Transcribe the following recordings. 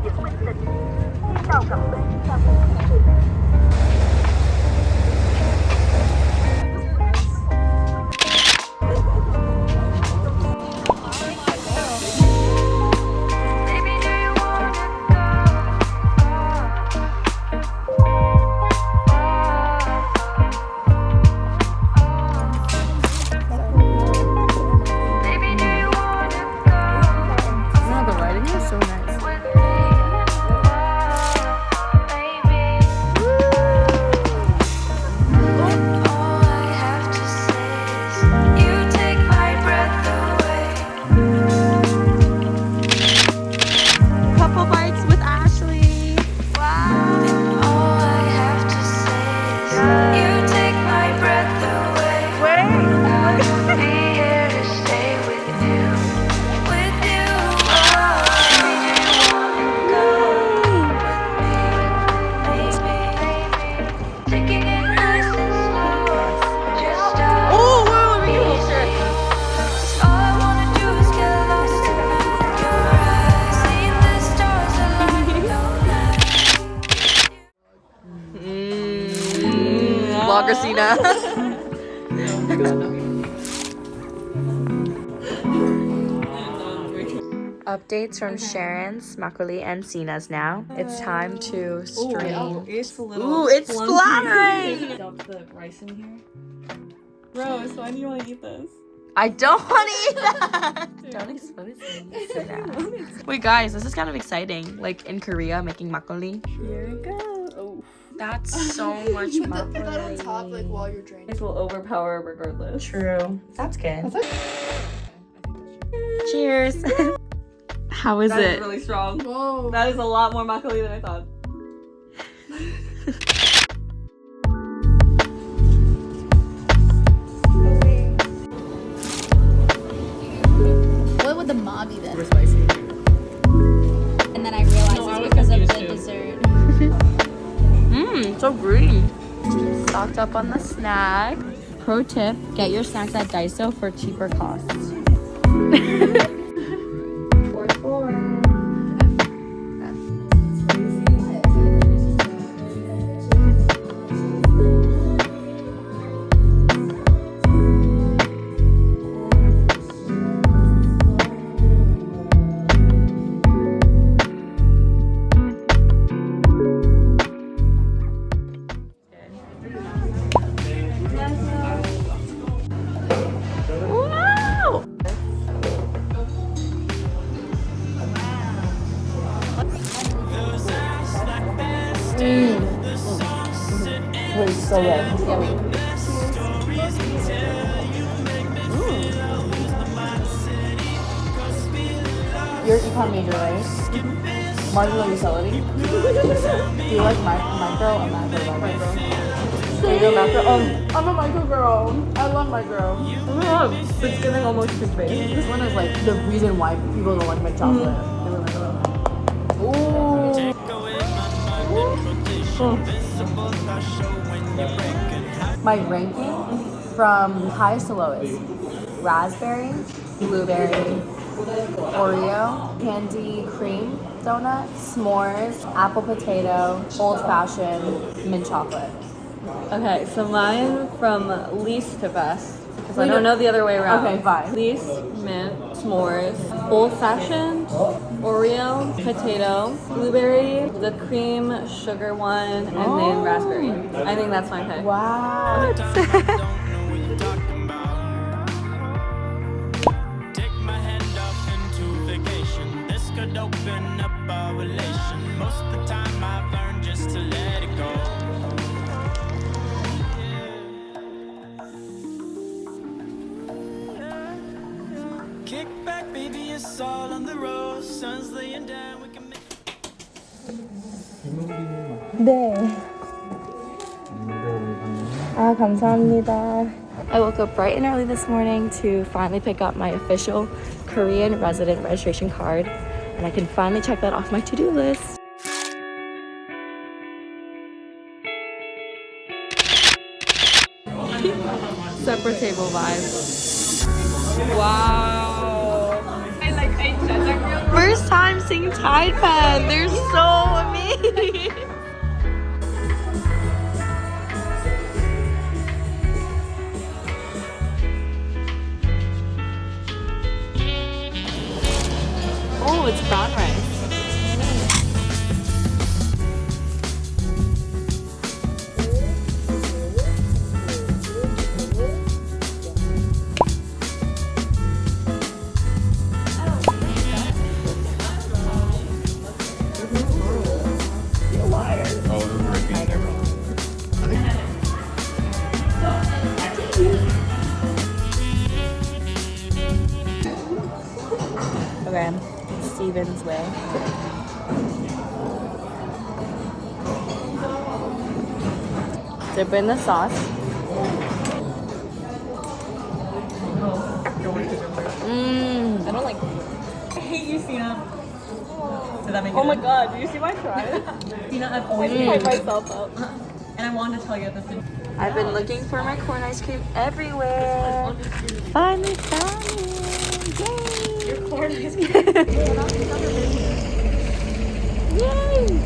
diễn bình tĩnh. Khi nào gặp bên cha mẹ thì Vlogger Sina. Updates from Sharon's, Makuli, and Sina's now. It's time to stream. Oh, it's a little. Ooh, it's splattering! Dump the rice in here. Bro, so why do you want to eat this? I don't want to eat that! Don't expose me. Wait, guys, this is kind of exciting. Like in Korea, making makgeolli. Here we go. Oh. That's so much makgeolli. Put that on top, like, while you're draining. This will overpower regardless. True. That's good. Cheers. How is That it? is really strong. Whoa. That is a lot more makgeolli than I thought. What would the ma be then? Super spicy. And then I realized it's because of the dessert. Mmm, so green. Stocked up on the snack. Pro tip, get your snacks at Daiso for cheaper costs. Tastes so good. You're econ major, right? Marginal utility. Do you like micro or macro? Micro. Do you do macro? I'm a micro girl. I love micro. Oh my god, it's getting almost too big. This one is like the reason why people don't like my chocolate. My ranking from highest to lowest: raspberry, blueberry, Oreo, candy cream donut, s'mores, apple potato, old fashioned, mint chocolate. Okay, so mine from least to best. Because I don't know the other way around. Okay, fine. Least, mint, s'mores, old fashioned, Oreo, potato, blueberry, the cream, sugar one, and then raspberry. I think that's my pick. Wow. Take my hand off into vacation. This could open up our relation. Most of the time I've learned just to let it go. Kick back, baby, it's all on the road. Sun's laying down, we can make. 네. 아, 감사합니다. I woke up bright and early this morning to finally pick up my official Korean resident registration card, and I can finally check that off my to-do list. Separate table vibe. Wow. First time missing Tide pen. They're so amazing. Oh, it's brown rice. Okay, Steven's way. Dip in the sauce. Mmm. I don't like. I hate you, Sina. Did that make Oh my god, do you see my try? Sina, I've I always fight myself up. and I wanted to tell you this. I've been looking for my corn ice cream everywhere. Finally found it! Yay! Your corn ice cream. Yay!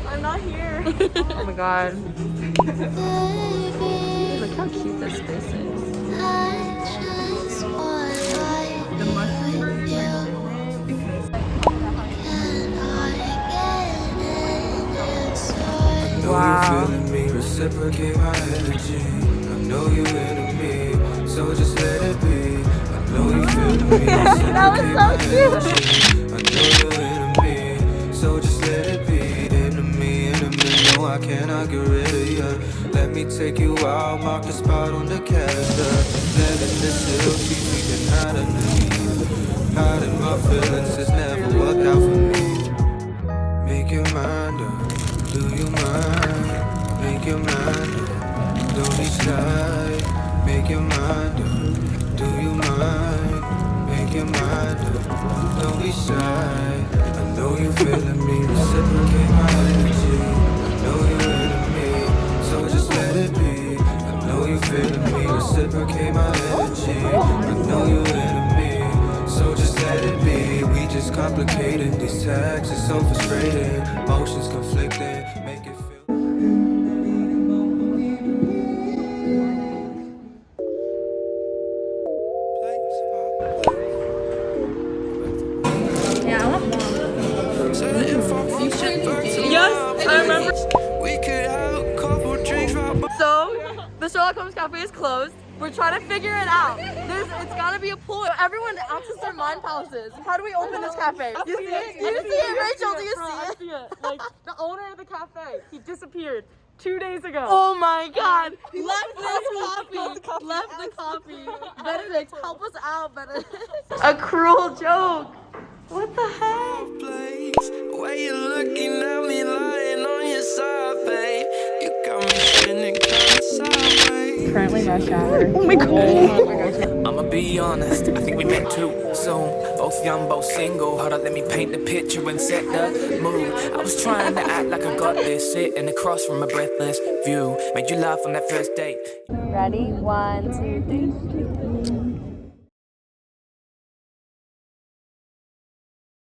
I'm not here. Oh my god. Look how cute this space is. The mushroom version. Wow. Me, reciprocate my energy. I know you into me, so just let it be. I know you feeling me. That was so cute. I know you into me, so just let it be. Into me, no, I cannot get rid of you. Let me take you out, mark the spot on the calendar. Living this hill, keep me out of me. Hiding my feelings has never worked out for me. Make your mind up. Do you mind? Make your mind up. Don't be shy. Make your mind up. Do you mind? Make your mind up. Don't be shy. I know you feeling me. Reciprocate my energy. I know you into me, so just let it be. I know you feeling me. Reciprocate my energy. I know you into me, so just let it be. We just complicated these tags. It's so frustrating. Emotions conflicting. Make it feel. Yeah, I want more. Yes, I remember. We could have a couple drinks right by. So, the Sherlock Holmes Cafe is closed. We're trying to figure it out. It's gotta be a pool. Everyone access their mind palaces. How do we open this cafe? You see it? Do you see it, Rachel? Do you see it? Like, the owner of the cafe, he disappeared 2 days ago. Oh my god. Left this coffee. Left the coffee. Benedict, help us out, Benedict. A cruel joke. What the heck? Place where you looking at me lying on your side, babe. You got me spinning kind of sideways. Currently rush hour. Oh my god. I'ma be honest, I think we met too soon. Both young, both single. Hold on, let me paint the picture and set the mood. I was trying to act like I got this, sitting across from a breathless view. Made you laugh on that first date. Ready? 1, 2, 3.